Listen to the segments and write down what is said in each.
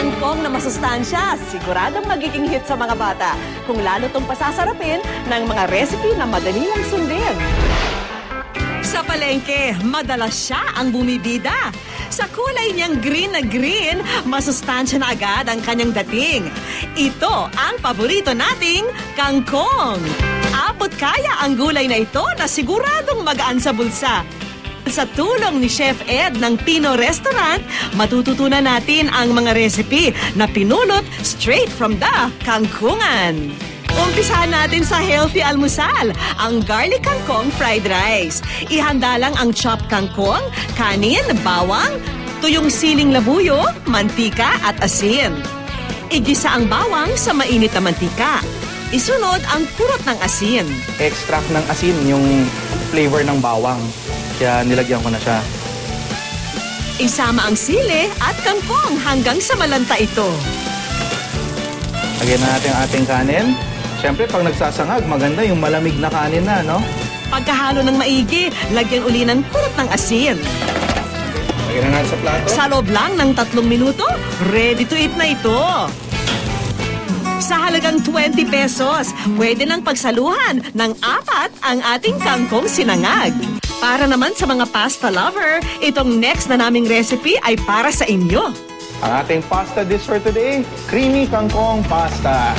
Kangkong na masustansya, siguradong magiging hit sa mga bata kung lalo itong pasasarapin ng mga recipe na madali lang sundin. Sa palengke, madalas siya ang bumibida. Sa kulay niyang green na green, masustansya na agad ang kanyang dating. Ito ang paborito nating kangkong. Abot kaya ang gulay na ito na siguradong magaan sa bulsa. Sa tulong ni Chef Ed ng Pino Restaurant, matututunan natin ang mga recipe na pinulot straight from the kangkungan. Umpisahan natin sa healthy almusal, ang garlic kangkong fried rice. Ihanda lang ang chopped kangkong, kanin, bawang, tuyong siling labuyo, mantika at asin. Igisa ang bawang sa mainit na mantika. Isunod ang purot ng asin. Extract ng asin yung flavor ng bawang. Kaya nilagyan ko na siya. Isama ang sili at kangkong hanggang sa malanta ito. Lagyan na natin ang ating kanin. Siyempre, pag nagsasangag, maganda yung malamig na kanin na, no? Pagkahalo ng maigi, lagyan uli ng purot ng asin. Lagyan na natin sa plato. Sa loob lang ng 3 minuto, ready to eat na ito. Sa halagang 20 pesos, pwede nang pagsaluhan ng 4 ang ating kangkong sinangag. Para naman sa mga pasta lover, itong next na naming recipe ay para sa inyo. Ang ating pasta dish for today, creamy kangkong pasta.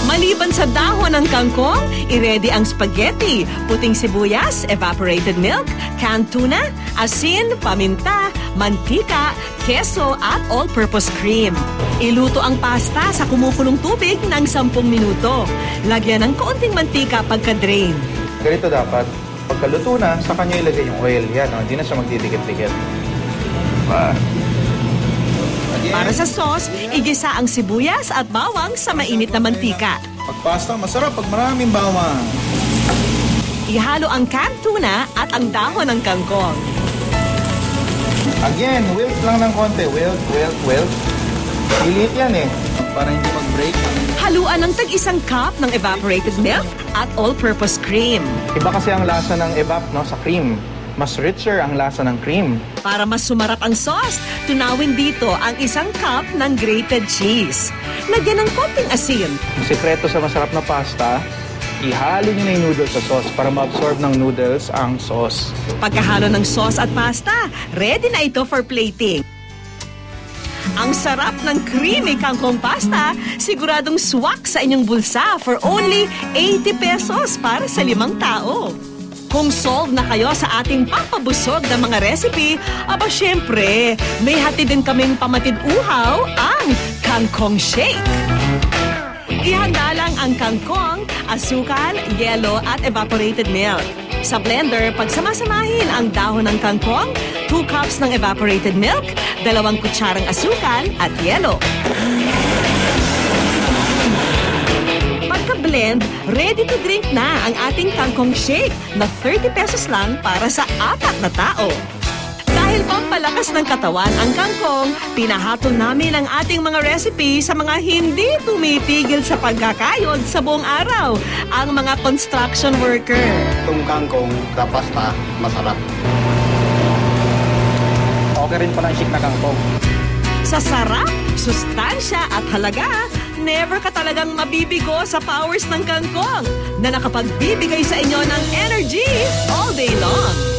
Maliban sa dahon ng kangkong, i-ready ang spaghetti, puting sibuyas, evaporated milk, canned tuna, asin, paminta, mantika, keso at all-purpose cream. Iluto ang pasta sa kumukulong tubig ng 10 minuto. Lagyan ng kaunting mantika pagka-drain. Ganito dapat. Pagkaluto na, sa kanya ilagay yung oil. Yan, no? Hindi na siya magdidikit-dikit. Para sa sauce, igisa ang sibuyas at bawang sa mainit na mantika. Pag pasta, masarap pag maraming bawang. Ihalo ang canned tuna at ang dahon ng kangkong. Again, wilt lang ng konti. Wilt. Pilit yan eh. Para hindi mag-break. Haluan ng tag-1 cup ng evaporated milk at all-purpose cream. Iba kasi ang lasa ng evap, no, sa cream. Mas richer ang lasa ng cream. Para mas sumarap ang sauce, tunawin dito ang 1 cup ng grated cheese. Lagyan ng konting asin. Ang sikreto sa masarap na pasta, ihalo nyo na yung noodles sa sauce para ma-absorb ng noodles ang sauce. Pagkahalo ng sauce at pasta, ready na ito for plating. Ang sarap ng creamy kangkong pasta, siguradong swak sa inyong bulsa for only 80 pesos para sa 5 tao. Kung sold na kayo sa ating pampabusog na mga recipe, aba syempre, may hatid din kaming pamatid uhaw, ang kangkong shake. Ihanda lang ang kangkong, asukal, yelo at evaporated milk. Sa blender, pagsamasamahin ang dahon ng kangkong, 2 cups ng evaporated milk, 2 kutsarang asukal at yelo. Pagka-blend, ready to drink na ang ating kangkong shake na 30 pesos lang para sa 4 na tao. Dahil pampalakas ng katawan ang kangkong, pinahatol namin ang ating mga recipe sa mga hindi tumitigil sa pagkakayod sa buong araw, ang mga construction worker. Itong kangkong, na pasta, masarap. Okay rin pala ang chic na kangkong. Sa sarap, sustansya at halaga, never ka talagang mabibigo sa powers ng kangkong na nakapagbibigay sa inyo ng energy all day long.